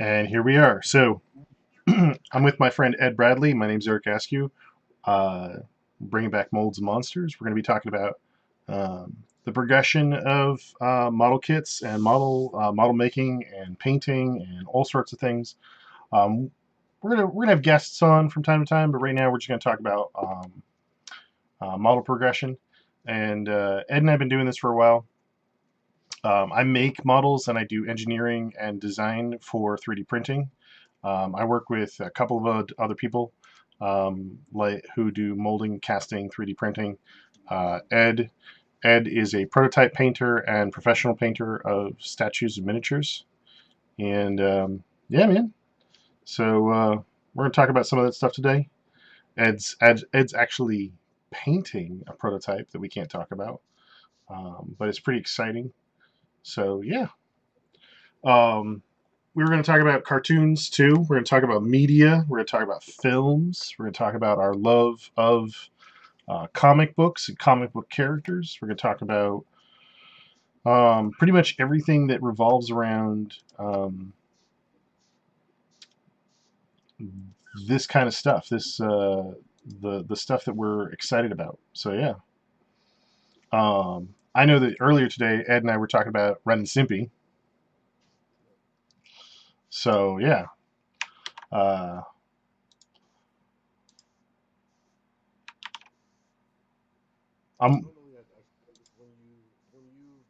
And here we are. So I'm with my friend Ed Bradley. My name's Eric Askew. Uh, bringing back Molds and Monsters. We're going to be talking about the progression of model kits and model making and painting and all sorts of things. Um, we're gonna have guests on from time to time, but right now we're just going to talk about model progression. And Ed and I have been doing this for a while. I make models and I do engineering and design for 3D printing. I work with a couple of other people like who do molding, casting, 3D printing. Ed is a prototype painter and professional painter of statues and miniatures. And yeah, man. So we're gonna talk about some of that stuff today. Ed's actually painting a prototype that we can't talk about, but it's pretty exciting. So yeah. Um, we were going to talk about cartoons too. We're going to talk about media. We're going to talk about films. We're going to talk about our love of comic books and comic book characters. We're going to talk about pretty much everything that revolves around this kind of stuff. The stuff that we're excited about. So yeah. I know that earlier today, Ed and I were talking about Ren and Stimpy. So yeah. Uh, I'm Normally, when you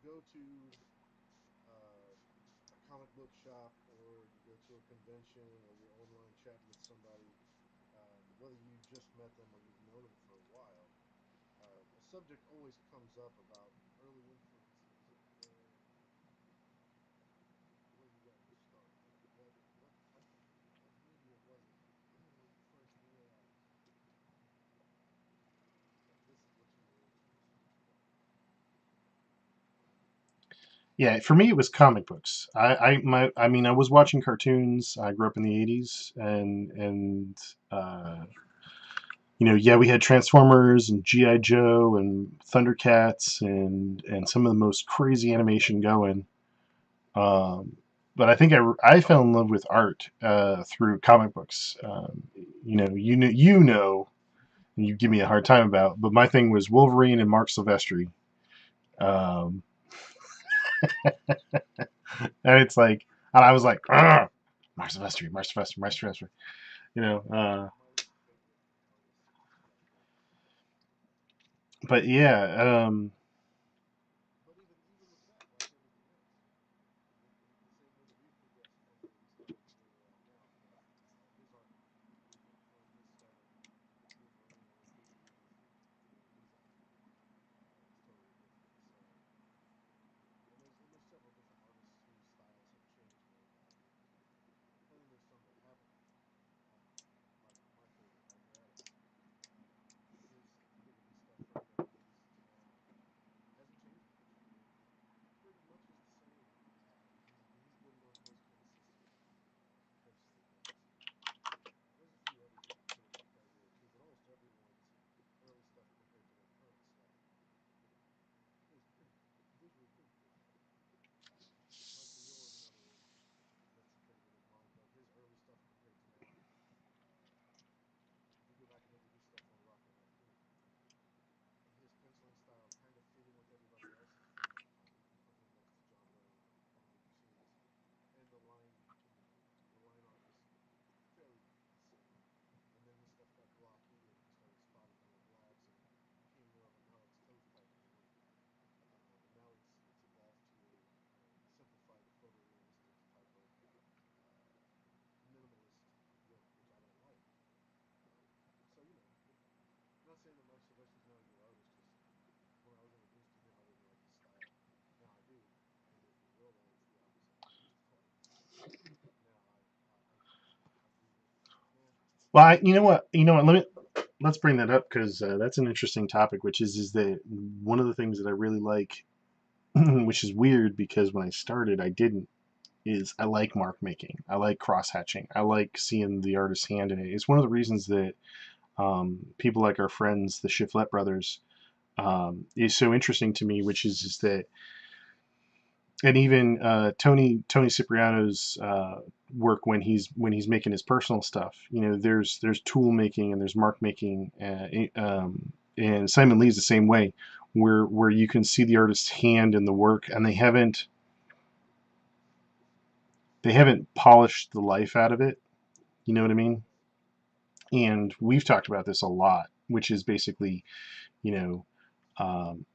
go to a comic book shop or you go to a convention or you're online chatting with somebody, whether you just met them or you've known them for a while, a subject always comes up about early influences and where you got your start. What type of media was it where you first realized that this is what you were Yeah, for me it was comic books. I mean I was watching cartoons. I grew up in the '80s, and yeah, we had Transformers and GI Joe and Thundercats and some of the most crazy animation going. Um, but I think I fell in love with art through comic books. And you give me a hard time about, but my thing was Wolverine and Mark Silvestri. Um, and it's like, and I was like, Mark Silvestri, Mark Silvestri, Mark Silvestri. You know. my favorite artist. But yeah, But even with that, like everything else, the same way that we've progressed from where we started to where we're at now, his art moved from his start of Wolverine with his images to where he's at today is totally different. So, and there's several different artists whose styles have changed very radically, and then there's some that haven't. Like my favorite, Mike Maddox, his his stuff from the '80s to now hasn't changed much. It pretty much is the same. He's been one of the most consistently consistent artists. There's a few others that fit in that category too, but almost everyone's early stuff compared to their current stuff is pretty visually pretty different. Mike Mignola is another one that's a favorite of mine, but his early stuff compared to now, if you go back and look at his stuff on Rocket Raccoon, his penciling style kind of fit in with everybody else's from him next to John Ray on the machines, and the line art was fairly consistent. And then his stuff got blocky, and he started spotting more blacks and became more of an Alex Toth type painter. And now it's evolved to a simplified photorealistic type of minimalist look, which I don't like. So I'm not saying that Mark Silvestri's not a good artist. Just when I was introduced to him, I didn't like his style. Now I do, and in real life, it's the opposite. I used to like his style. Now I view him as nah. well, you know what. Let's bring that up because that's an interesting topic, which is that one of the things that I really like, which is weird because when I started, I didn't. Is I like mark making. I like cross hatching. I like seeing the artist's hand in it. It's one of the reasons that people like our friends, the Shiflett brothers, is so interesting to me, which is that and even Tony Cipriano's work when he's making his personal stuff. You know, there's tool making and there's mark making, and Simon Lee's the same way, where you can see the artist's hand in the work, and they haven't polished the life out of it. You know what I mean? And we've talked about this a lot, which is basically, you know, um,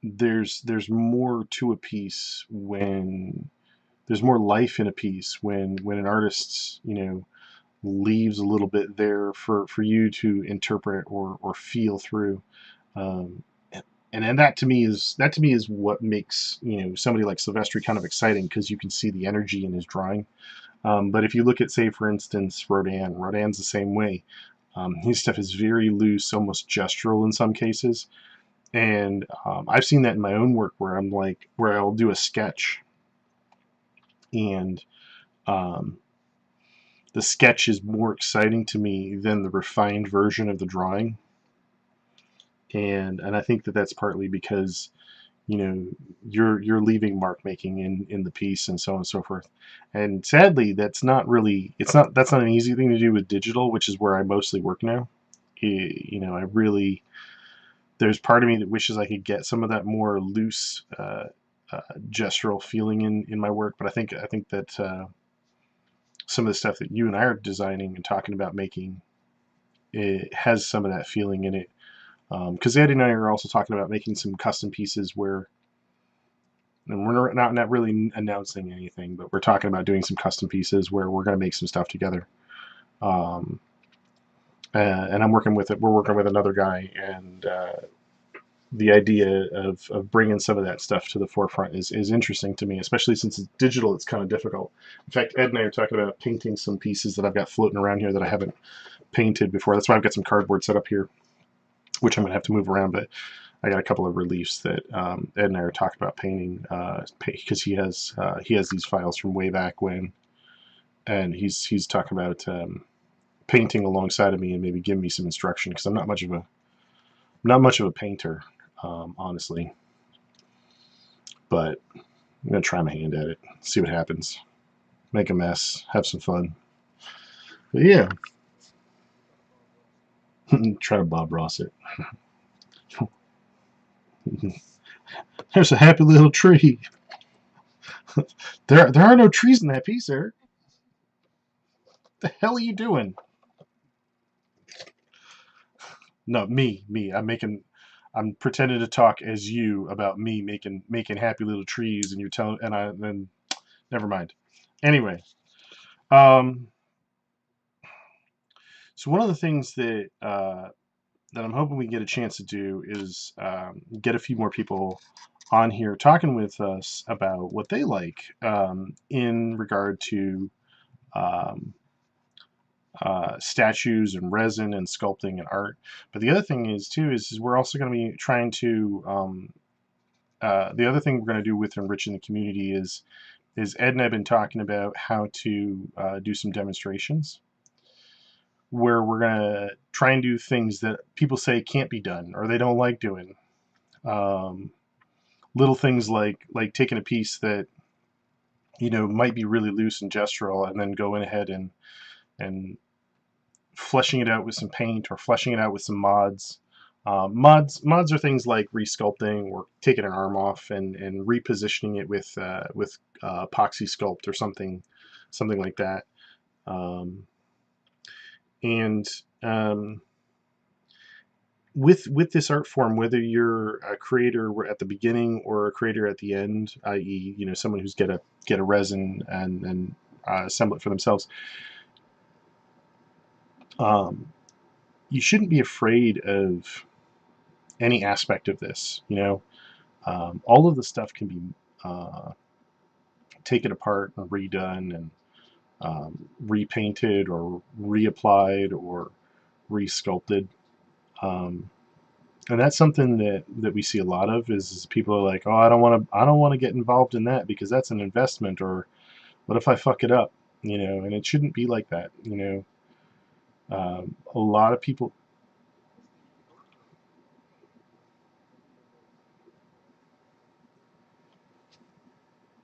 there's more to a piece when there's more life in a piece when an artist, leaves a little bit there for you to interpret or feel through. Um, and that to me is what makes somebody like Silvestri kind of exciting, because you can see the energy in his drawing. But if you look at, say, for instance, Rodin's the same way. His stuff is very loose, almost gestural in some cases, and I've seen that in my own work where I'll do a sketch, and um, the sketch is more exciting to me than the refined version of the drawing, and I think that that's partly because you're leaving mark making in the piece, and so on and so forth. And sadly, that's not an easy thing to do with digital, which is where I mostly work now. I really there's part of me that wishes I could get some of that more loose gestural feeling in my work, but I think that some of the stuff that you and I are designing and talking about making, it has some of that feeling in it. Because Eddie and I are also talking about making some custom pieces where, and we're not really announcing anything, but we're talking about doing some custom pieces where we're going to make some stuff together. Um, and we're working with another guy, and the idea of bringing some of that stuff to the forefront is interesting to me, especially since it's digital. It's kind of difficult. In fact, Ed and I are talking about painting some pieces that I've got floating around here that I haven't painted before. That's why I've got some cardboard set up here, which I'm going to have to move around. But I got a couple of reliefs that Ed and I are talking about painting, because he has these files from way back when, and he's talking about painting alongside of me and maybe giving me some instruction, because I'm not much of a painter, honestly. But I'm gonna try my hand at it, see what happens, make a mess, have some fun. But yeah, Try to Bob Ross it. try to Bob Ross it. There's a happy little tree. There are no trees in that piece, Eric. The hell are you doing? No, me. I'm pretending to talk as you about me making happy little trees, and you're telling, and I then never mind. Anyway, um, so one of the things that I'm hoping we get a chance to do is get a few more people on here talking with us about what they like, in regard to um, statues and resin and sculpting and art. But the other thing is we're also going to be trying to the other thing we're going to do with enriching the community is Ed and I have been talking about how to do some demonstrations where we're going to try and do things that people say can't be done or they don't like doing. Um, Little things like taking a piece that might be really loose and gestural, and then going ahead and fleshing it out with some paint or fleshing it out with some mods. Mods are things like resculpting or taking an arm off and repositioning it with epoxy sculpt or something like that. Um, and with this art form, whether you're a creator at the beginning or a creator at the end, i.e., someone who's get a resin and assemble it for themselves, um, you shouldn't be afraid of any aspect of this. All of the stuff can be uh, taken apart and redone and repainted or reapplied or resculpted. Um, and that's something that we see a lot of is people are like, oh, I don't want to get involved in that because that's an investment, or what if I fuck it up, and it shouldn't be like that. A lot of people. What's the investment in the painting of a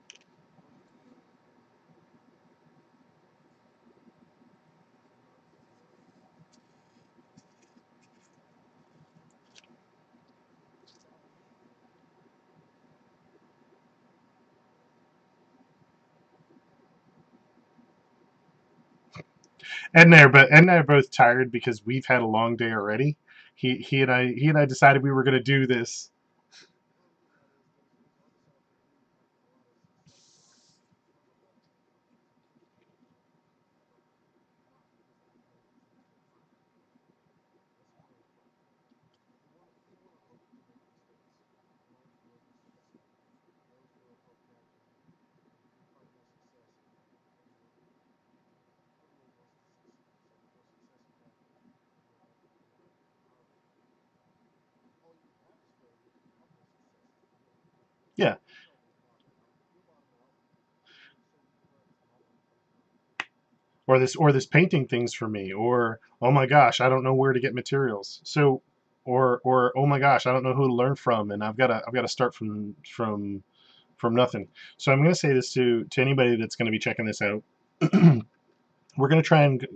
Ed and I are both tired because we've had a long day already. He and I decided we were going to do this. Well, the thing about it is there's artists out there who have a lot of success without some of the techniques that we use, but not because they don't know these things. They're trying to learn, and that's what's really fun. We want to hope to make mistakes, learn from those mistakes, and those will help guide you, and you can find more success when everyone wants to succeed. So the more success you have, the more likely you are to learn how to do it. All you have is failure. You have no success. It's boring. Yeah, My job was model. You'll bottom out. I'm going to do so many reps and all of them break down. or this painting thing's for me, or oh my gosh, I don't know where to get materials. So, or oh my gosh, I don't know who to learn from, and I've got to start from nothing. So I'm going to say this to anybody that's going to be checking this out. We're going to try and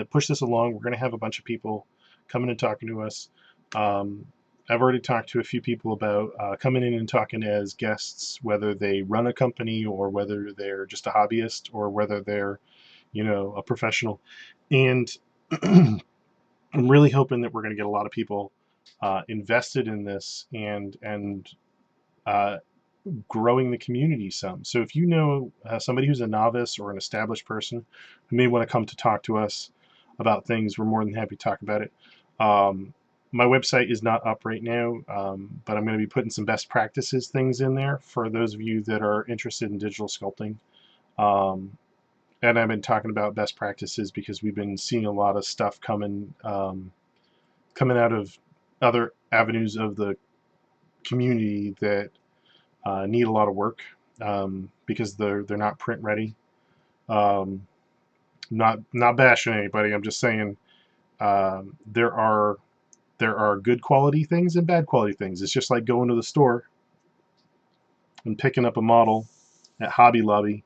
push this along. We're going to have a bunch of people coming and talking to us. Um, I've already talked to a few people about coming in and talking as guests, whether they run a company or whether they're just a hobbyist or whether they're, a professional. And I'm really hoping that we're going to get a lot of people invested in this and uh, growing the community some. So if you know somebody who's a novice or an established person who may want to come to talk to us about things, we're more than happy to talk about it. Um, my website is not up right now, but I'm going to be putting some best practices things in there for those of you that are interested in digital sculpting. Um, and I've been talking about best practices because we've been seeing a lot of stuff coming out of other avenues of the community that need a lot of work because they're not print ready. Um, not bashing anybody. I'm just saying there are good quality things and bad quality things. It's just like going to the store and picking up a model at Hobby Lobby.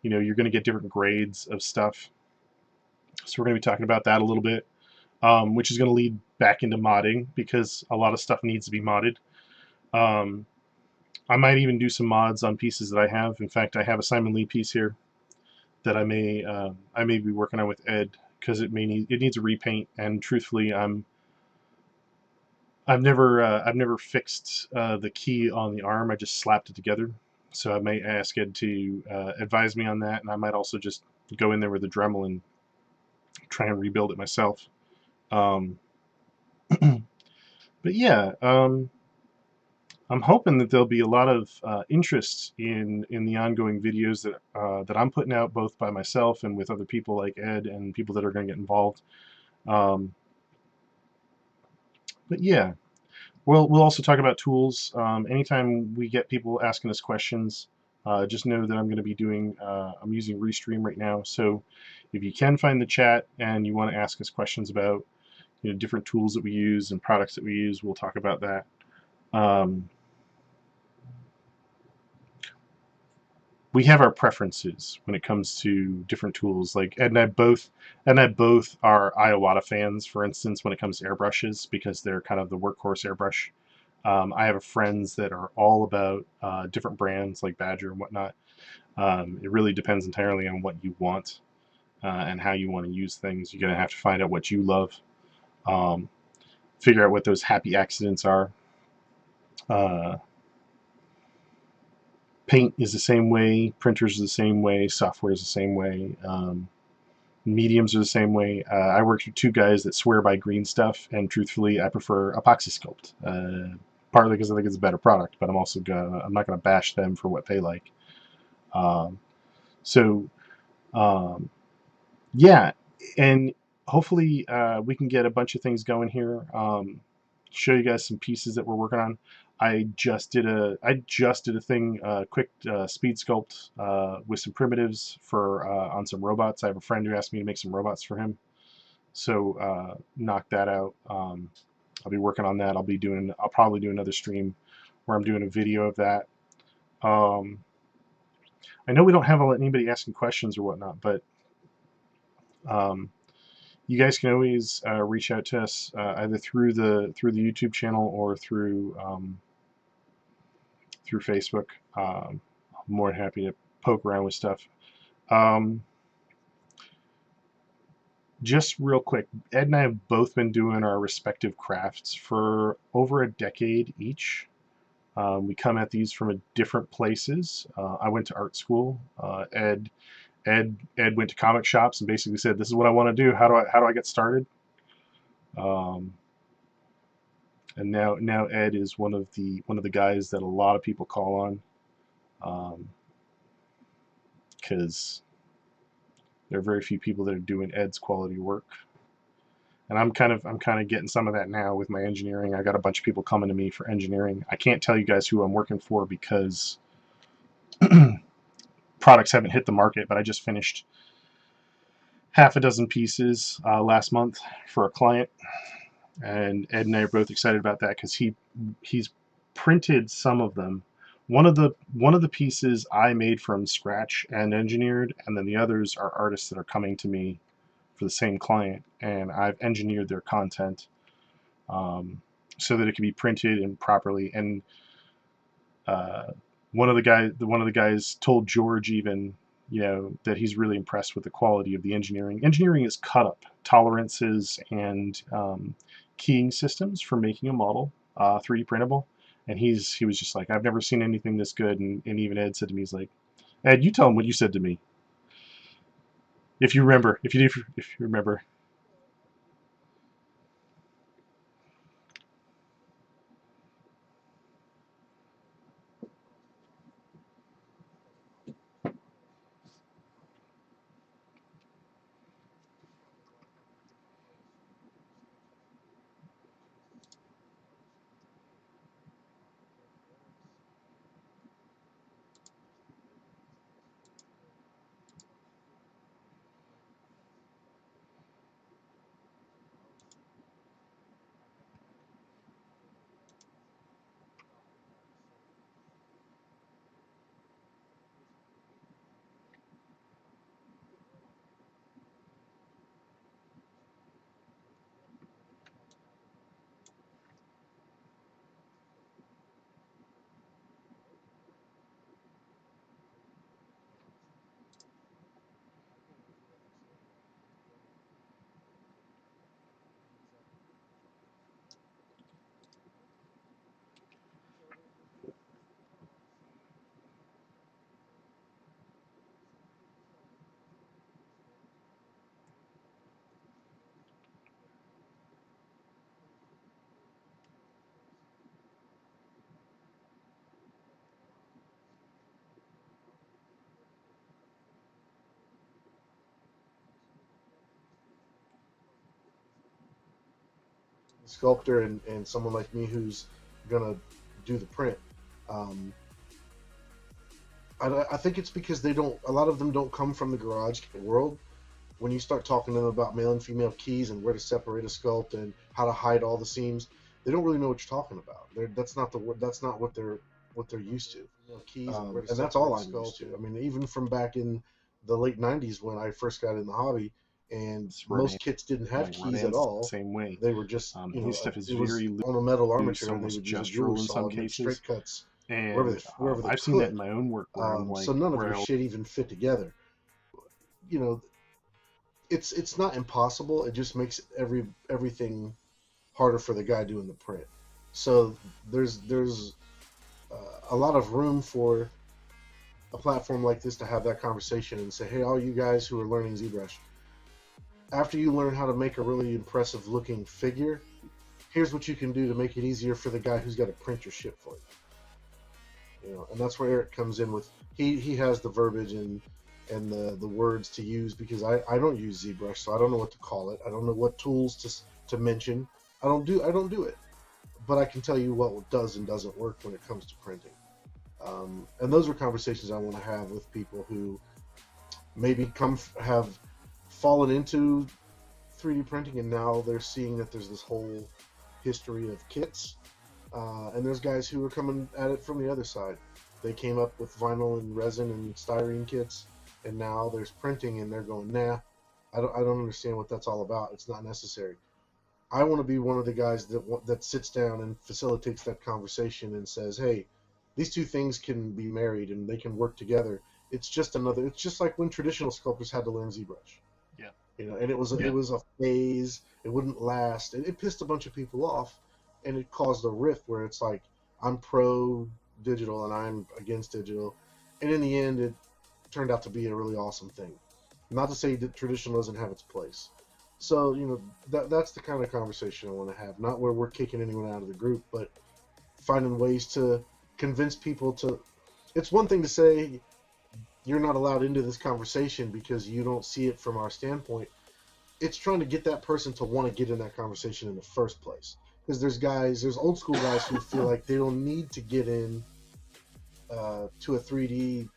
You're going to get different grades of stuff. So we're going to be talking about that a little bit, which is going to lead back into modding because a lot of stuff needs to be modded. Um, I might even do some mods on pieces that I have. In fact, I have a Simon Lee piece here that I may be working on with Ed because it needs a repaint. And truthfully, I've never fixed the key on the arm. I just slapped it together. So I may ask Ed to advise me on that, and I might also just go in there with a Dremel and try and rebuild it myself. Um, but yeah, I'm hoping that there'll be a lot of interest in the ongoing videos that I'm putting out, both by myself and with other people like Ed and people that are going to get involved. Um, but yeah, we'll also talk about tools. Anytime we get people asking us questions, just know that I'm going to be I'm using Restream right now. So if you can find the chat and you want to ask us questions about different tools that we use and products that we use, we'll talk about that. Um, we have our preferences when it comes to different tools. Like Ed and I both are Iowata fans, for instance, when it comes to airbrushes, because they're kind of the workhorse airbrush. I have friends that are all about different brands like Badger and whatnot. It really depends entirely on what you want and how you want to use things. You're going to have to find out what you love, um, figure out what those happy accidents are. Uh, Paint is the same way, printers are the same way, software is the same way. Mediums are the same way. I worked with two guys that swear by green stuff, and truthfully, I prefer epoxy sculpt. Partly because I think it's a better product, but I'm not gonna bash them for what they like. Um, so um, yeah, and hopefully we can get a bunch of things going here. Show you guys some pieces that we're working on. I just did a thing, quick speed sculpt with some primitives for on some robots. I have a friend who asked me to make some robots for him, so knock that out. I'll be working on that. I'll probably do another stream where I'm doing a video of that. Um, I know we don't have anybody asking questions or whatnot, but um, you guys can always reach out to us either through the YouTube channel or through Facebook. I'm more than happy to poke around with stuff. Um, Just real quick, Ed and I have both been doing our respective crafts for over a decade each. We come at these from different places. I went to art school. Ed went to comic shops and basically said, "This is what I want to do. How do I get started?" Um, and now Ed is one of the guys that a lot of people call on, because there are very few people that are doing Ed's quality work. And I'm kind of getting some of that now with my engineering. I got a bunch of people coming to me for engineering. I can't tell you guys who I'm working for because products haven't hit the market, but I just finished half a dozen pieces last month for a client, and Ed and I are both excited about that because he's printed some of them. One of the pieces I made from scratch and engineered, and then the others are artists that are coming to me for the same client, and I've engineered their content um, so that it can be printed and properly. And uh, one of the guys told George even, that he's really impressed with the quality of the engineering. Engineering is cut up tolerances and keying systems for making a model 3D printable. And he was just like, I've never seen anything this good. And even Ed said to me, he's like, Ed, you tell him what you said to me, if you remember, if you remember. Yeah, I do. Across a lot from a quality perspective. There's probably a lot of other different artists who do sketches and paintings and artists who do painting. But for Ed's, just the way that these things fit together works really, really nice. As an artist, I haven't had anything quite like that without the guy saying, here's how you do it. Ed, Ed painted something that I never thought I'd have enough time to paint. And Ed did that. I honestly can't. I can't answer that for somebody else who's done it the exact way that he's done it. So there's been a lot of similarities there. And some things that just don't work together. So like printing with transparency and allowing scenes to kind of blend out into regular light. So you have these things that are pleasant to visit between the sculptor and someone like me who's gonna do the print. Um, I think it's because they don't. A lot of them don't come from the garage world. When you start talking to them about male and female keys and where to separate a sculpt and how to hide all the seams, they don't really know what you're talking about. That's not the word. That's not what they're used to. And that's all I'm used to. I mean, even from back in the late '90s when I first got in the hobby, and most kits didn't have keys at Rodin's the all. same way. They were just His stuff is it was very on a metal loose, armature, and they almost would use a jeweler gestural in saw some and make cases. straight cuts And wherever they I've seen that in could. my own work where I'm like, So none of where your I'll, shit even fit together. You know, it's not impossible. It just makes everything harder for the guy doing the print. So there's a lot of room for a platform like this to have that conversation and say, hey, all you guys who are learning ZBrush, after you learn how to make a really impressive looking figure, here's what you can do to make it easier for the guy who's got to print your shit for you. And that's where Eric comes in with he has the verbiage and the words to use because I don't use ZBrush, so I don't know what to call it. I don't know what tools to mention. I don't do it, but I can tell you what does and doesn't work when it comes to printing. And those are conversations I want to have with people who maybe have fallen into 3D printing and now they're seeing that there's this whole history of kits. And there's guys who are coming at it from the other side. They came up with vinyl and resin and styrene kits, and now there's printing, and they're going, nah, I don't understand what that's all about. It's not necessary. I want to be one of the guys that sits down and facilitates that conversation and says, hey, these two things can be married and they can work together. It's just like when traditional sculptors had to learn ZBrush. yeah. And it was a phase. It wouldn't last, and it pissed a bunch of people off, and it caused a rift where it's like I'm pro digital and I'm against digital, and in the end, it turned out to be a really awesome thing. Not to say that traditional doesn't have its place. So that's the kind of conversation I want to have. Not where we're kicking anyone out of the group, but finding ways to convince people to. It's one thing to say you're not allowed into this conversation because you don't see it from our standpoint. It's trying to get that person to want to get in that conversation in the first place. Because there's old school guys who feel like they don't need to get in to a 3D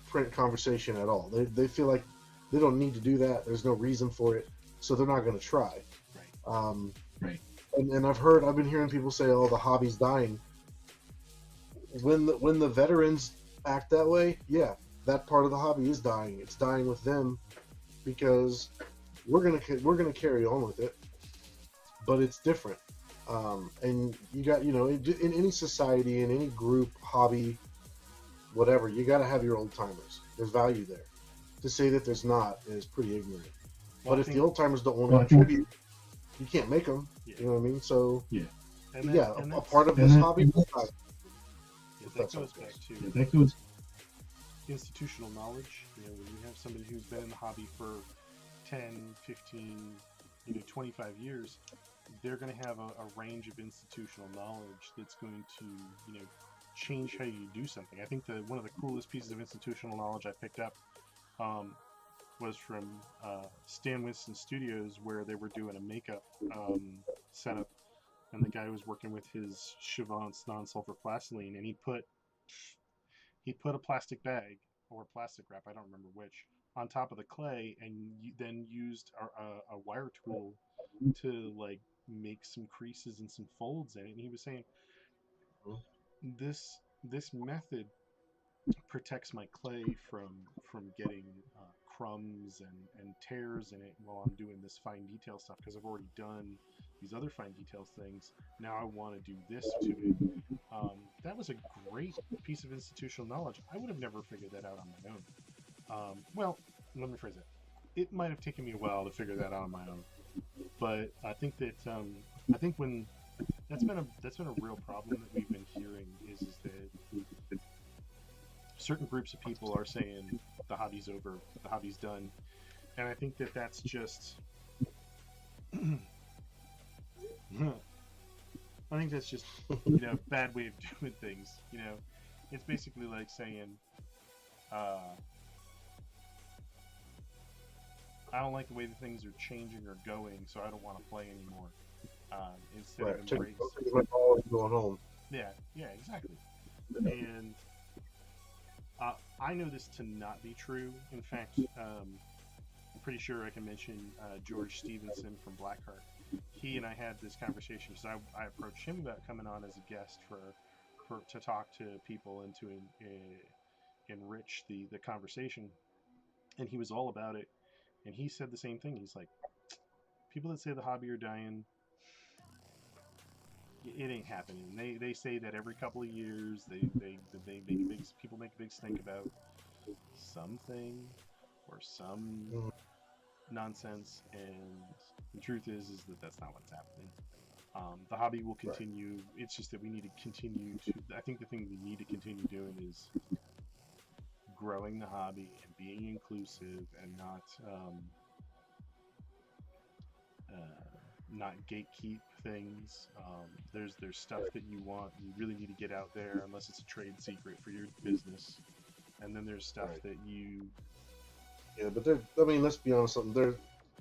print conversation at all. They feel like they don't need to do that. There's no reason for it, so they're not going to try. Right. Right. And I've been hearing people say, "Oh, the hobby's dying." When the veterans act that way, yeah, that part of the hobby is dying. It's dying with them because we're gonna carry on with it, but it's different. And you got in any society, in any group, hobby, whatever, you got to have your old timers. There's value there. To say that there's not is pretty ignorant. Well, but if the old timers don't want to contribute, you can't make them. Yeah. You know what I mean? So And a part of this hobby. That goes back to institutional knowledge. When you have somebody who's been in the hobby for 10, 15, 25 years, they're going to have a range of institutional knowledge that's going to, change how you do something. I think one of the coolest pieces of institutional knowledge I picked up was from Stan Winston Studios, where they were doing a makeup setup, and the guy was working with his Chivance non-sulfur plastiline, and he put a plastic bag or plastic wrap, I don't remember which, on top of the clay, and then used a wire tool to like make some creases and some folds in it. And he was saying this method protects my clay from getting crumbs and tears in it while I'm doing this fine detail stuff, because I've already done these other fine details things. Now I want to do this to it. That was a great piece of institutional knowledge. I would have never figured that out on my own. Well, let me phrase it. It might have taken me a while to figure that out on my own, but I think when that's been a real problem that we've been hearing is that certain groups of people are saying the hobby's over, the hobby's done, and I think that's just I think that's just bad way of doing things. It's basically like saying I don't like the way the things are changing or going, so I don't want to play anymore. Instead of embrace. Going home. Yeah, exactly. And I know this to not be true. In fact, I'm pretty sure I can mention George Stevenson from Blackheart. He and I had this conversation because I approached him about coming on as a guest to talk to people and to enrich the conversation, and he was all about it. And he said the same thing. He's like, people that say the hobby are dying, it ain't happening. They say that every couple of years people make a big stink about something or some nonsense, and the truth is that that's not what's happening. The hobby will continue. Right. It's just that we need to continue to. I think the thing we need to continue doing is growing the hobby and being inclusive and not gatekeep things. There's stuff that you really need to get out there unless it's a trade secret for your business, and then there's stuff that you. Yeah, but let's be honest. There's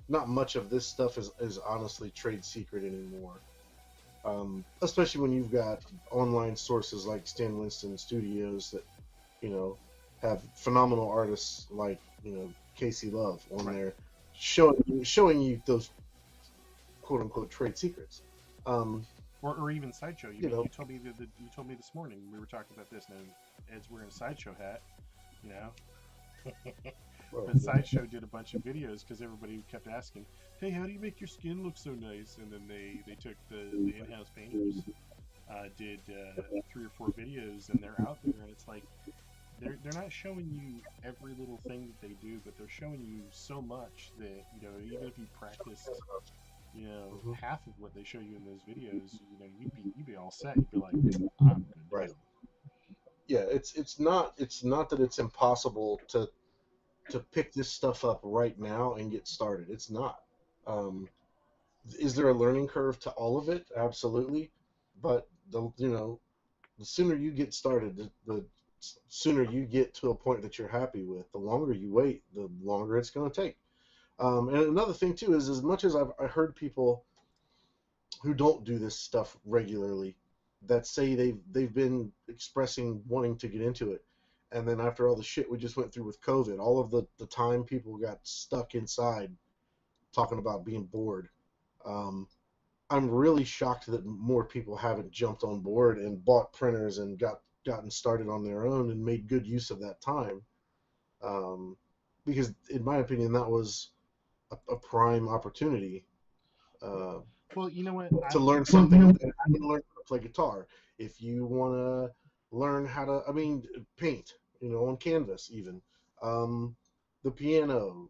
not much of this stuff is honestly trade secret anymore. Especially when you've got online sources like Stan Winston Studios that have phenomenal artists like Casey Love on there showing you those quote unquote trade secrets. Or even Sideshow. You told me you told me this morning we were talking about this. Now Ed's wearing a Sideshow hat. But Sideshow did a bunch of videos because everybody kept asking, "Hey, how do you make your skin look so nice?" And then they took the in-house painters, did 3 or 4 videos, and they're out there, and it's like they're not showing you every little thing that they do, but they're showing you so much that, even if you practiced, Hmm. half of what they show you in those videos, you'd be all set. You'd be like, I'm good to Right. go. Yeah, it's not that it's impossible to pick this stuff up right now and get started. It's not. Um, is there a learning curve to all of it? Absolutely. But the sooner you get started, the sooner you get to a point that you're happy with. The longer you wait, the longer it's going to take. And another thing too is, as much as I heard people who don't do this stuff regularly that say they've been expressing wanting to get into it, and then after all the shit we just went through with COVID, all of the time people got stuck inside talking about being bored. Um, I'm really shocked that more people haven't jumped on board and bought printers and gotten started on their own and made good use of that time. Um, because in my opinion, that was a prime opportunity uh, Well, you know what? to I learn something. If you want to learn how to play guitar, if you want to learn how to, paint, on canvas even, um, the piano.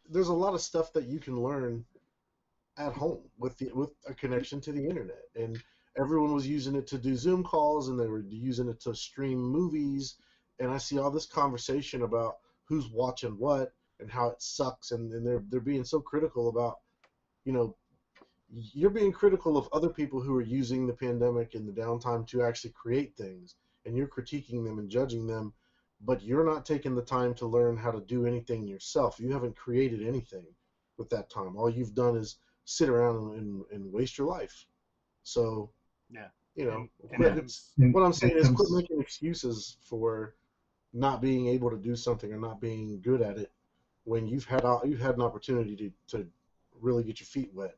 There's a lot of stuff that you can learn at home with a connection to the internet, and everyone was using it to do Zoom calls, and they were using it to stream movies. And I see all this conversation about who's watching what and how it sucks, and they're being so critical about, you know you're being critical of other people who are using the pandemic and the downtime to actually create things, and you're critiquing them and judging them, but you're not taking the time to learn how to do anything yourself. You haven't created anything with that time. All you've done is sit around and waste your life. So, Yeah, and it quit. comes. What I'm saying is, quit making excuses for not being able to do something or not being good at it when you've had an opportunity to really get your feet wet.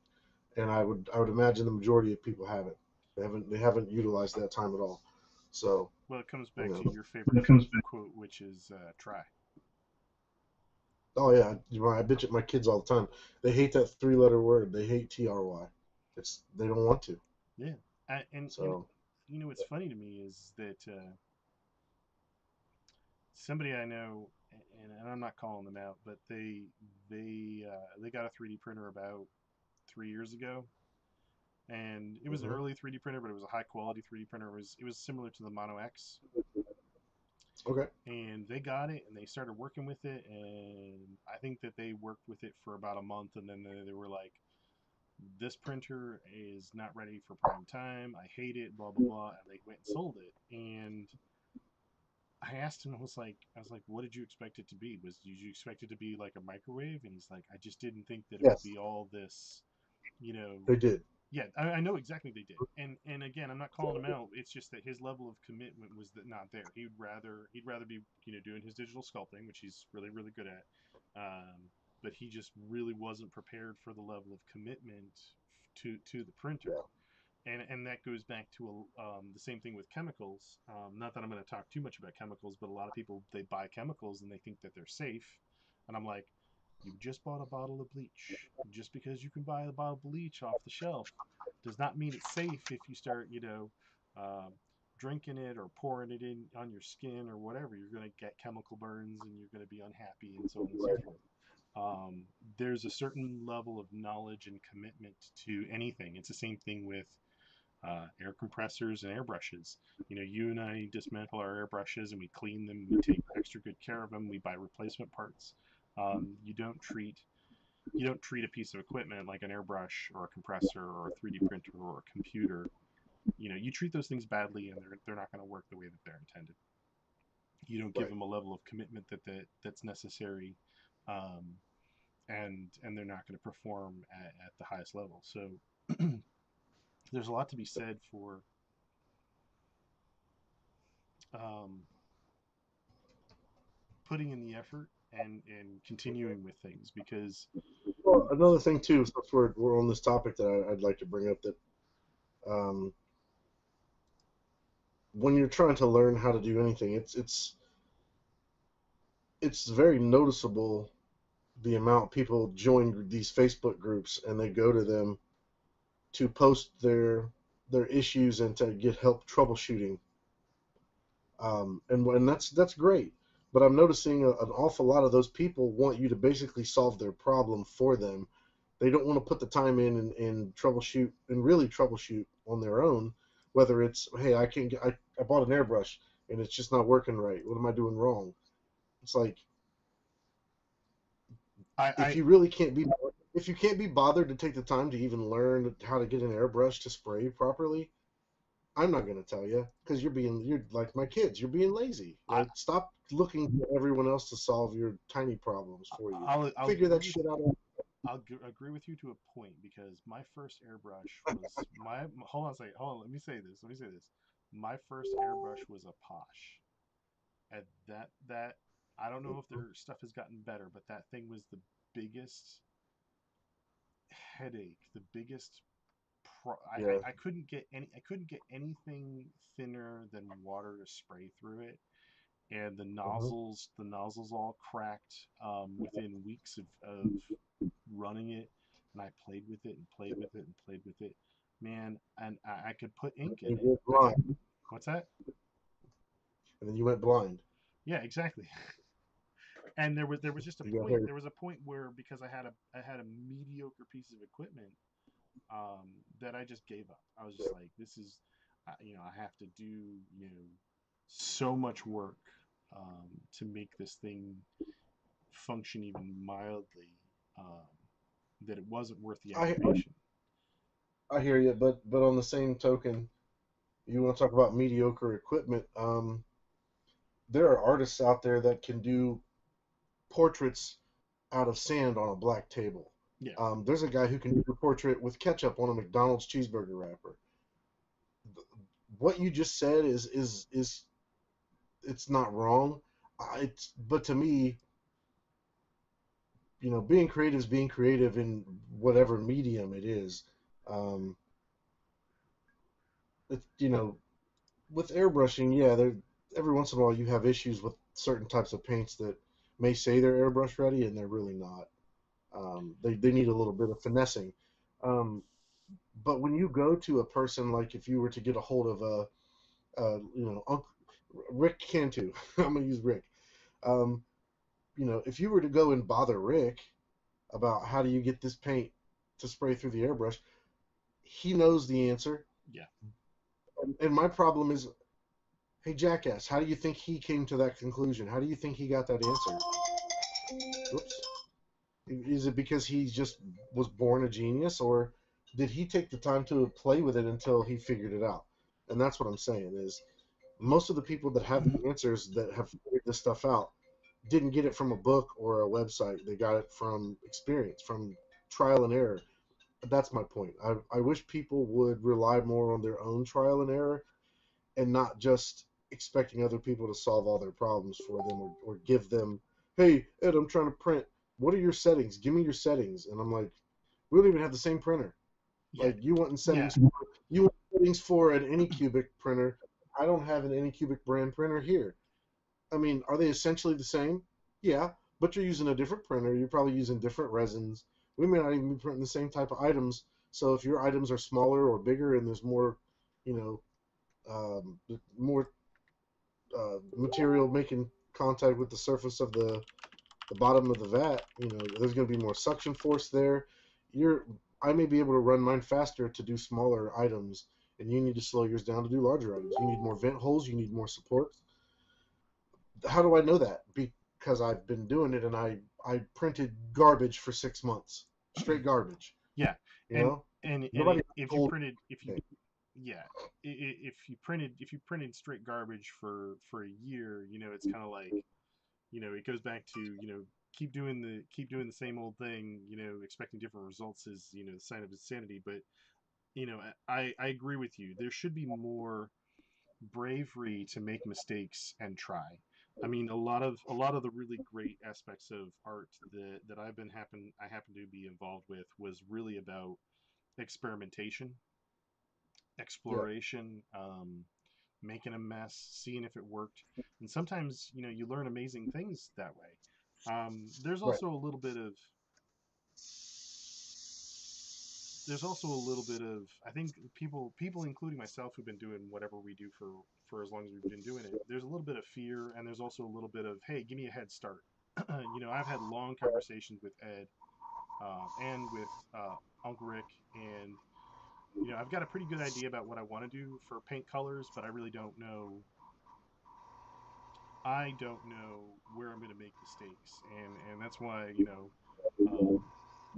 And I would imagine the majority of people haven't. They haven't utilized that time at all. So, Well, it comes you back to know. your favorite quote, which is try. Oh yeah, I bitch at my kids all the time. They hate that three-letter word. They hate TRY. They don't want to. Yeah, and So what's funny to me is that somebody I know, and I'm not calling them out, but they got a 3D printer about 3 years ago, and it was an hmm early 3D printer, but it was a high quality 3D printer. It was similar to the Mono X, okay, and they got it and they started working with it, and I think that they worked with it for about a month, and then they were like, this printer is not ready for prime time, I hate it, blah blah blah, and they went and sold it. And I asked him, I was like, what did you expect it to be? Did you expect it to be like a microwave? And he's like, I just didn't think that it would yes, be all this, you know. they did. Yeah, I know exactly they did. And again, I'm not calling him out. It's just that his level of commitment was not there. He'd rather be, doing his digital sculpting, which he's really really good at. But he just really wasn't prepared for the level of commitment to the printer. Yeah, And that goes back to the same thing with chemicals. Not that I'm going to talk too much about chemicals, but a lot of people, they buy chemicals and they think that they're safe, and I'm like, you just bought a bottle of bleach. Just because you can buy a bottle of bleach off the shelf does not mean it's safe if you start, uh, drinking it or pouring it in on your skin or whatever. You're going to get chemical burns and you're going to be unhappy and so on and so right. forth. There's a certain level of knowledge and commitment to anything. It's the same thing with air compressors and airbrushes. You and I dismantle our airbrushes and we clean them. We take extra good care of them. We buy replacement parts. You don't treat a piece of equipment like an airbrush or a compressor or a 3D printer or a computer. You treat those things badly, and they're not going to work the way that they're intended. You don't give Right. them a level of commitment that's necessary, um, and they're not going to perform at the highest level. So there's a lot to be said for um, putting in the effort and continuing with things, because Well, another thing too, since we're on this topic, that I'd like to bring up, that um, when you're trying to learn how to do anything, it's very noticeable the amount people join these Facebook groups and they go to them to post their issues and to get help troubleshooting. And that's great. But I'm noticing an awful lot of those people want you to basically solve their problem for them. They don't want to put the time in and troubleshoot and really troubleshoot on their own. Whether it's, hey, I can't get, I bought an airbrush and it's just not working right. What am I doing wrong? It's like, if I you really can't be if you can't be bothered to take the time to even learn how to get an airbrush to spray properly, I'm not going to tell you because you're like my kids. You're being lazy. I Like, stop looking to everyone else to solve your tiny problems for you. I'll Figure that agree with shit out. agree with you to a point because my first airbrush was my hold on a second, hold on, let me say this. My first airbrush was a Posh. And that I don't know if their stuff has gotten better, but that thing was the biggest headache, the biggest Yeah. I couldn't get anything thinner than water to spray through it, and Uh-huh. the nozzles all cracked within weeks of running it, and I played with it and played with it and played with it, man, and I could put ink in And it. you went I could. blind, What's that? and then you went blind. Yeah, exactly. And there was just a You got point. hurt. There was a point where because I had a mediocre piece of equipment, that I just gave up. I was just like, this is, I have to do so much work to make this thing function even mildly, um, that it wasn't worth the I aggravation. I hear you, but on the same token, you want to talk about mediocre equipment. There are artists out there that can do portraits out of sand on a black table. Yeah, There's a guy who can do a portrait with ketchup on a McDonald's cheeseburger wrapper. What you just said is it's not wrong. But to me, being creative is being creative in whatever medium it is. Um, with airbrushing, yeah, there every once in a while you have issues with certain types of paints that may say they're airbrush ready and they're really not. They need a little bit of finessing. Um, but when you go to a person, like if you were to get a hold of Uncle Rick Cantu, I'm gonna use Rick. Um, if you were to go and bother Rick about how do you get this paint to spray through the airbrush, he knows the answer. yeah, And my problem is, hey jackass, how do you think he came to that conclusion? How do you think he got that answer? Oops. Is it because he just was born a genius, or did he take the time to play with it until he figured it out? And that's what I'm saying is most of the people that have the answers that have figured this stuff out didn't get it from a book or a website. They got it from experience, from trial and error. That's my point. I wish people would rely more on their own trial and error and not just expecting other people to solve all their problems for them, or give them, hey, Ed, I'm trying to print. What are your settings? Give me your settings. And I'm like, we don't even have the same printer. yeah, Like, you want yeah, settings for an Anycubic printer. I don't have an Anycubic brand printer here. I mean, are they essentially the same? Yeah, but you're using a different printer. You're probably using different resins. We may not even be printing the same type of items. So if your items are smaller or bigger and there's more, you know, more material making contact with the surface of the bottom of the vat, there's going to be more suction force there. You're I may be able to run mine faster to do smaller items, and you need to slow yours down to do larger items. You need more vent holes. You need more support. How do I know that? Because I've been doing it, and I printed garbage for 6 months, straight garbage. yeah. You know, And nobody if you told printed if you me. yeah, if you printed straight garbage for a year, it's kind of like, it goes back to, keep doing the same old thing, expecting different results is, the sign of insanity. But I agree with you. There should be more bravery to make mistakes and try. I mean, a lot of the really great aspects of art that I happen to be involved with was really about experimentation, Yeah, exploration, making a mess, seeing if it worked, and sometimes you learn amazing things that way. There's right. also a little bit of there's also a little bit of, I think people including myself who've been doing whatever we do for as long as we've been doing it, there's a little bit of fear, and there's also a little bit of, hey, give me a head start. I've had long conversations with Ed, and with Uncle Rick, and I've got a pretty good idea about what I want to do for paint colors, but I don't know where I'm going to make mistakes, and that's why um,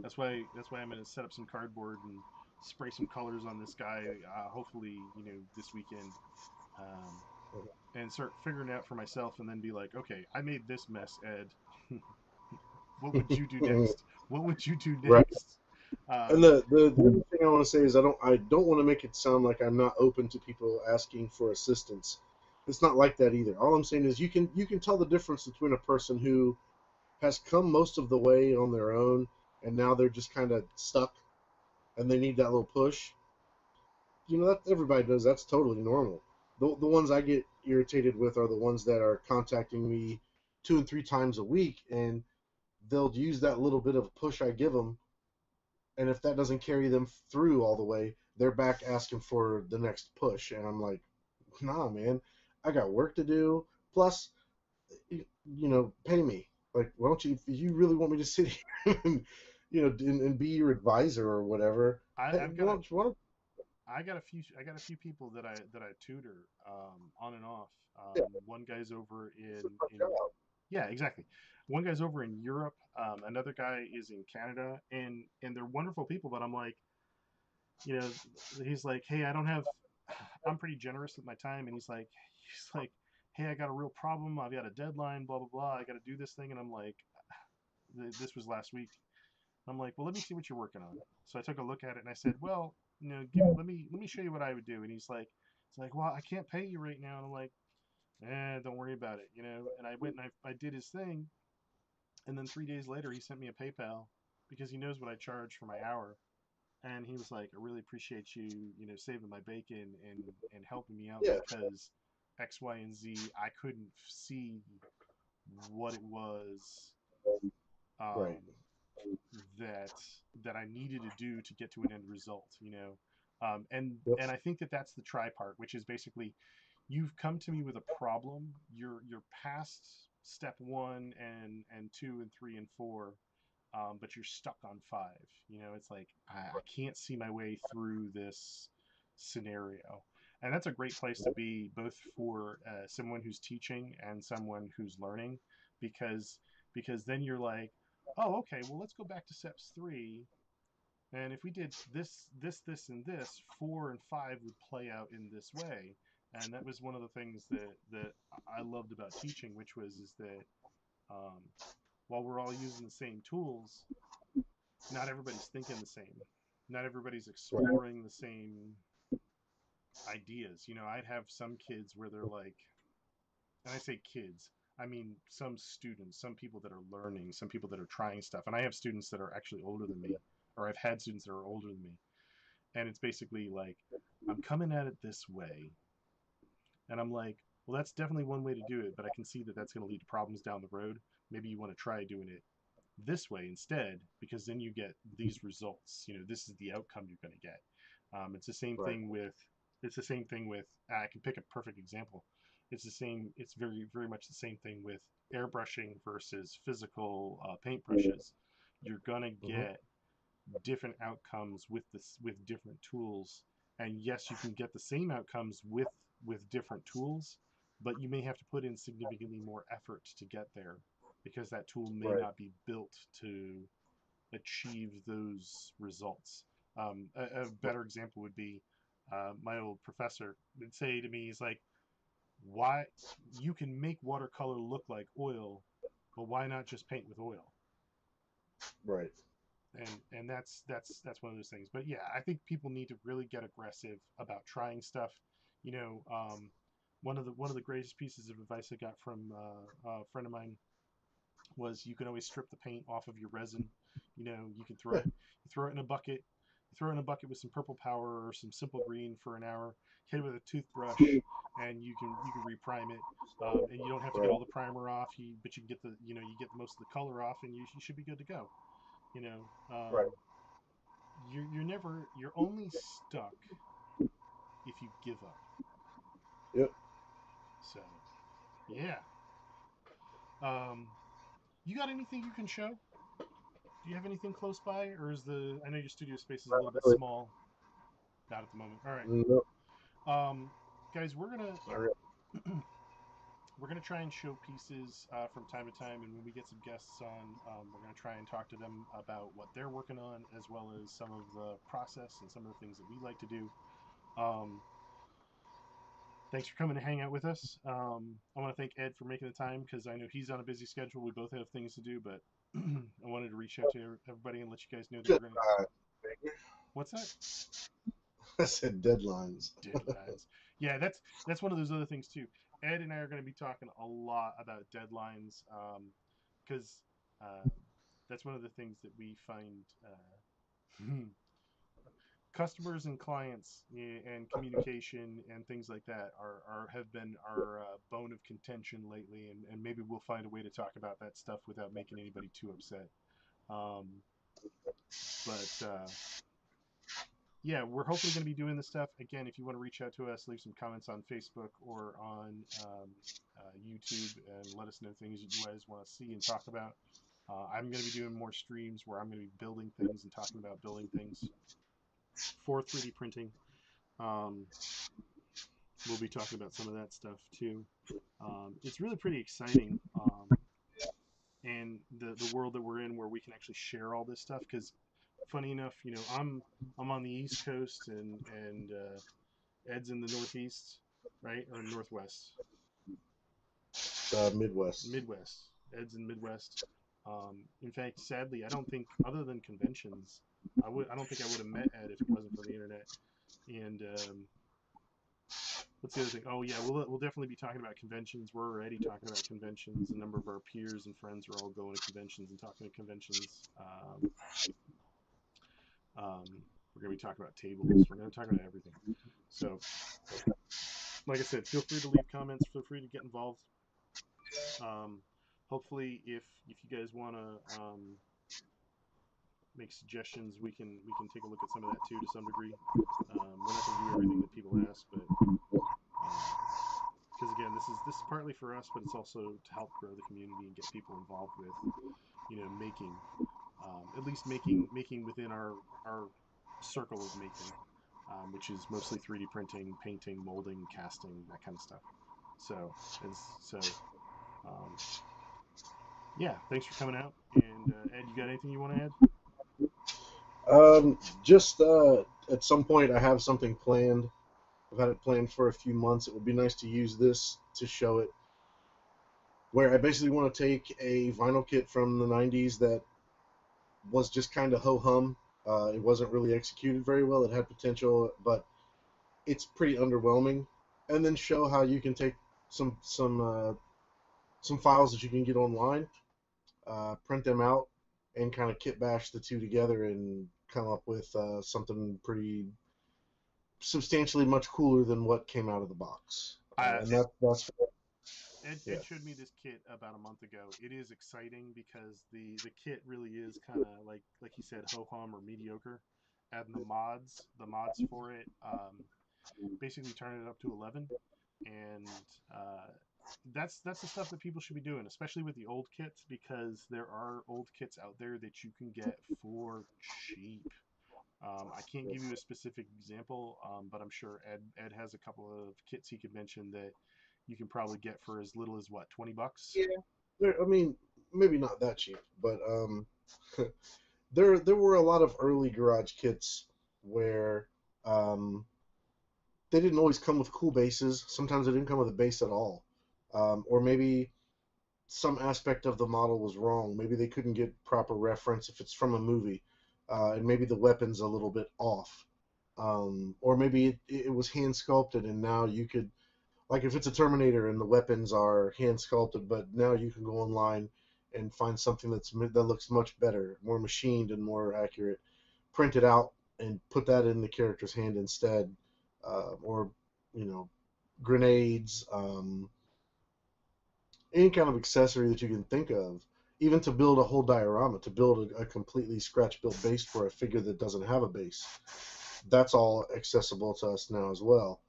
that's why I'm going to set up some cardboard and spray some colors on this guy. Hopefully, this weekend, um, and start figuring it out for myself, and then be like, okay, I made this mess, Ed. What would you do next? What would you do Right. next? And Um, the other thing I want to say is I don't want to make it sound like I'm not open to people asking for assistance. It's not like that either. All I'm saying is you can tell the difference between a person who has come most of the way on their own and now they're just kind of stuck and they need that little push. That everybody does. That's totally normal. The ones I get irritated with are the ones that are contacting me 2 and 3 times a week, and they'll use that little bit of push I give them, and if that doesn't carry them through all the way, they're back asking for the next push, and I'm like, nah, man, I got work to do. Plus, pay me. Like, why don't you? If you really want me to sit here and and be your advisor or whatever, I, hey, I've got a why don't I got a few people that I tutor, on and off. yeah, One guy's over it's a in tough in job. yeah, exactly. One guy's over in Europe. Another guy is in Canada, and they're wonderful people. But I'm like, you know, he's like, hey, I don't have. I'm pretty generous with my time, and he's like, hey, I got a real problem. I've got a deadline. Blah blah blah. I got to do this thing, and I'm like, this was last week. I'm like, well, let me see what you're working on. So I took a look at it and I said, well, let me show you what I would do. And he's like, well, I can't pay you right now. And I'm like, don't worry about it, And I went and I did his thing, and then 3 days later he sent me a PayPal because he knows what I charge for my hour, and he was like, I really appreciate you, saving my bacon and helping me out Yeah, because X, Y, and Z. I couldn't see what it was. right. Um, that that I needed to do to get to an end result, Yep. and I think that that's the try part, which is basically you've come to me with a problem. You're past step one and two and three and four, but you're stuck on five. It's like I can't see my way through this scenario, and that's a great place to be, both for someone who's teaching and someone who's learning, because then you're like, oh, okay, well, let's go back to steps three, and if we did this, and this, four and five would play out in this way. And that was one of the things that I loved about teaching, which was is that, um, while we're all using the same tools, not everybody's thinking the same. Not everybody's Right. exploring the same ideas. I'd have some kids where they're like, and I say kids, I mean some students, some people that are learning, some people that are trying stuff. And I have students that are actually older than me, or I've had students that are older than me. And it's basically like, I'm coming at it this way. And I'm like, well, that's definitely one way to do it, but I can see that that's going to lead to problems down the road. Maybe you want to try doing it this way instead, because then you get these results. This is the outcome you're going to get. It's the same Right. thing with. It's the same thing with. I can pick a perfect example. It's the same. It's very very much the same thing with airbrushing versus physical paintbrushes. You're gonna Mm-hmm. get different outcomes with different tools, and yes, you can get the same outcomes with different tools, but you may have to put in significantly more effort to get there, because that tool may Right. not be built to achieve those results. A better example would be, my old professor would say to me, he's like, why, you can make watercolor look like oil, but why not just paint with oil? Right. And that's one of those things. But yeah, I think people need to really get aggressive about trying stuff. you know um, one of the greatest pieces of advice I got from a friend of mine was, you can always strip the paint off of your resin. You can Yeah. throw it in a bucket. You throw it in a bucket with some purple power or some simple green for an hour. Hit it with a toothbrush, and you can reprime it. And you don't have to get Right. all the primer off. But you can get you get most of the color off, and you should be good to go. You know, Right. um, you're only stuck if you give up. Yep. So yeah. Um, you got anything you can show? Do you have anything close by, or is the? I know your studio space is a little bit Really. small. Not at the moment. All right, Nope. um, guys, Not really. we're gonna try and show pieces from time to time, and when we get some guests on, we're gonna try and talk to them about what they're working on, as well as some of the process and some of the things that we like to do. Um, Thanks for coming to hang out with us. I want to thank Ed for making the time because I know he's on a busy schedule. We both have things to do, but I wanted to reach out to everybody and let you guys know that we're going to. Deadline. What's that? I said deadlines. Deadlines. Yeah, that's one of those other things too. Ed and I are going to be talking a lot about deadlines because that's one of the things that we find customers and clients and communication and things like that are have been our bone of contention lately, and maybe we'll find a way to talk about that stuff without making anybody too upset. um, but yeah, we're hopefully going to be doing this stuff again. If you want to reach out to us, leave some comments on Facebook or on YouTube and let us know things that you guys want to see and talk about. I'm going to be doing more streams where I'm going to be building things and talking about building things for 3D printing. um, we'll be talking about some of that stuff too. It's really pretty exciting, and the world that we're in, where we can actually share all this stuff. Because, funny enough, I'm on the East Coast, and Ed's in the Northeast, right, or Northwest, Midwest. Midwest. Ed's in Midwest. In fact, sadly, I don't think, other than conventions, I don't think I would have met Ed if it wasn't for the internet. And what's the other thing? Oh yeah, we'll definitely be talking about conventions. We're already talking about conventions. A number of our peers and friends are all going to conventions and talking to conventions. Um, we're going to be talking about tables. We're going to talk about everything. So, like I said, feel free to leave comments. Feel free to get involved. Um, hopefully, if you guys want to make suggestions, we can take a look at some of that too to some degree. We're not going to do everything that people ask, but because again, this is partly for us, but it's also to help grow the community and get people involved with, making, at least making within our circle of making, which is mostly 3D printing, painting, molding, casting, that kind of stuff. So um, yeah, thanks for coming out. And Ed, you got anything you want to add? Just at some point, I have something planned. I've had it planned for a few months. It would be nice to use this to show it. Where I basically want to take a vinyl kit from the 90s that was just kind of ho hum. It wasn't really executed very well. It had potential, but it's pretty underwhelming. And then show how you can take some some files that you can get online, print them out, and kind of kit bash the two together and come up with something pretty substantially much cooler than what came out of the box. And Ed, that's yeah. Ed showed me this kit about a month ago. It is exciting because the kit really is kind of like he said, ho hum or mediocre, and the mods for it basically turn it up to 11, and uh, that's the stuff that people should be doing, especially with the old kits, because there are old kits out there that you can get for cheap. I can't give you a specific example, but I'm sure Ed has a couple of kits he could mention that you can probably get for as little as what, $20. Yeah. I mean, maybe not that cheap, but there were a lot of early garage kits where um, they didn't always come with cool bases. Sometimes they didn't come with a base at all, or maybe some aspect of the model was wrong. Maybe they couldn't get proper reference if it's from a movie, and maybe the weapon's a little bit off, or maybe it was hand sculpted, and now you could, like, if it's a Terminator and the weapons are hand sculpted, but now you can go online and find something that looks much better, more machined and more accurate, print it out and put that in the character's hand instead, or you know, grenades, any kind of accessory that you can think of, even to build a whole diorama, to build a completely scratch built base for a figure that doesn't have a base, that's all accessible to us now as well.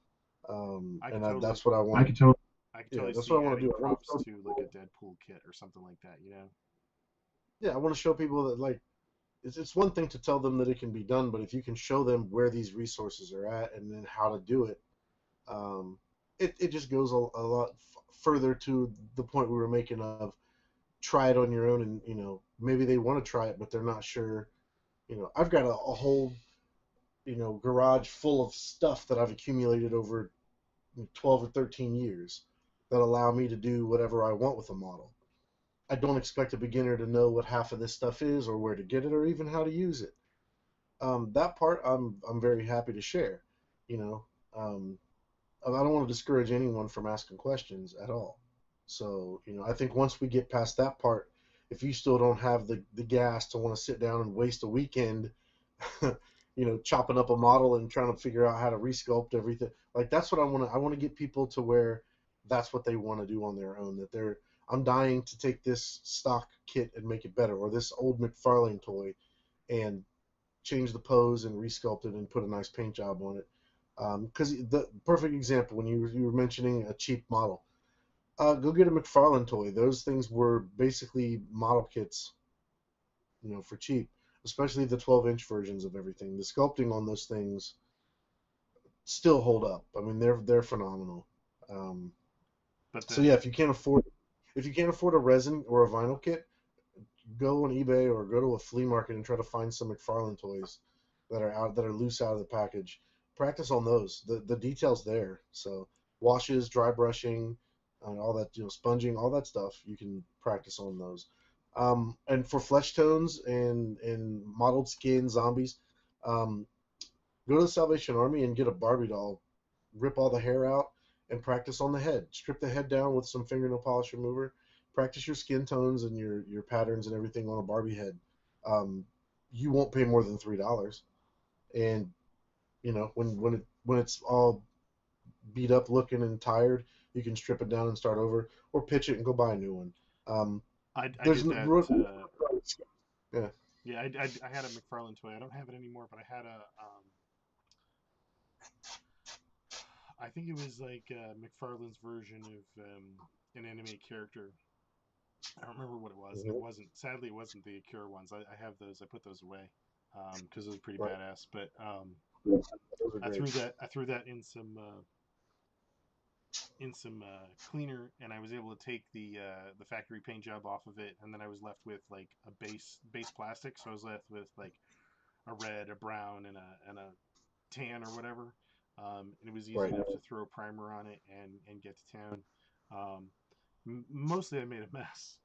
I could And totally, that's what I want. I could totally, I could yeah, totally that's what see I want to adding do. I want to props show, to like a Deadpool kit or something like that. You know? yeah, I want to show people that like it's one thing to tell them that it can be done, but if you can show them where these resources are at and then how to do it, um, it just goes a lot further to the point we were making of try it on your own, and maybe they want to try it but they're not sure. I've got a whole garage full of stuff that I've accumulated over 12 or 13 years that allow me to do whatever I want with a model. I don't expect a beginner to know what half of this stuff is or where to get it or even how to use it. That part I'm very happy to share. You know, um, I don't want to discourage anyone from asking questions at all. So I think once we get past that part, if you still don't have the gas to want to sit down and waste a weekend, chopping up a model and trying to figure out how to resculpt everything, like that's what I want to. I want to get people to where that's what they want to do on their own. That they're I'm dying to take this stock kit and make it better, or this old McFarlane toy and change the pose and resculpt it and put a nice paint job on it. Because the perfect example when you were mentioning a cheap model, go get a McFarlane toy. Those things were basically model kits, for cheap. Especially the 12-inch versions of everything. The sculpting on those things still hold up. I mean, they're phenomenal. Um, But so yeah, the if you can't afford a resin or a vinyl kit, go on eBay or go to a flea market and try to find some McFarlane toys that are loose out of the package. Practice on those. The details there. So washes, dry brushing, and all that, sponging, all that stuff. You can practice on those. And for flesh tones and modeled skin zombies, um, go to the Salvation Army and get a Barbie doll, rip all the hair out, and practice on the head. Strip the head down with some fingernail polish remover. Practice your skin tones and your patterns and everything on a Barbie head. Um, you won't pay more than $3, and when it's all beat up looking and tired, you can strip it down and start over, or pitch it and go buy a new one. Um, I there's did no, that. yeah, Yeah, I had a McFarlane toy. I don't have it anymore, but I had a I think it was like McFarlane's version of an anime character. I don't remember what it was, and it mhm, wasn't. Sadly, it wasn't the Akira ones. I have those. I put those away because those are pretty right. badass. But Those are great. I threw that in some cleaner, and I was able to take the factory paint job off of it, and then I was left with like a base plastic. So I was left with like a red, a brown, and a tan or whatever. And it was easy Right. enough to throw a primer on it and get to town. Um, Mostly I made a mess.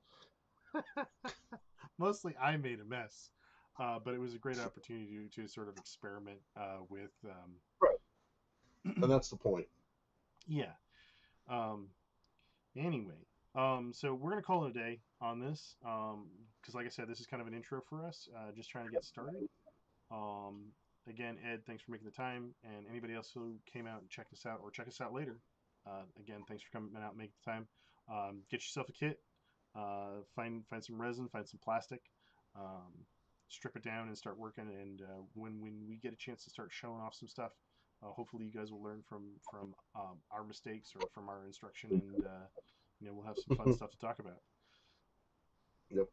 Mostly I made a mess. But it was a great opportunity to sort of experiment with Right. And that's the point. yeah. Um, Anyway, so we're gonna call it a day on this because, like I said, this is kind of an intro for us, just trying to get started. Um, Again, Ed, thanks for making the time, and anybody else who came out and checked us out or check us out later. Again, thanks for coming out and making the time. Get yourself a kit. Find some resin, find some plastic. Um, Strip it down and start working. And when we get a chance to start showing off some stuff, hopefully you guys will learn from our mistakes or from our instruction, and we'll have some fun stuff to talk about. Yep.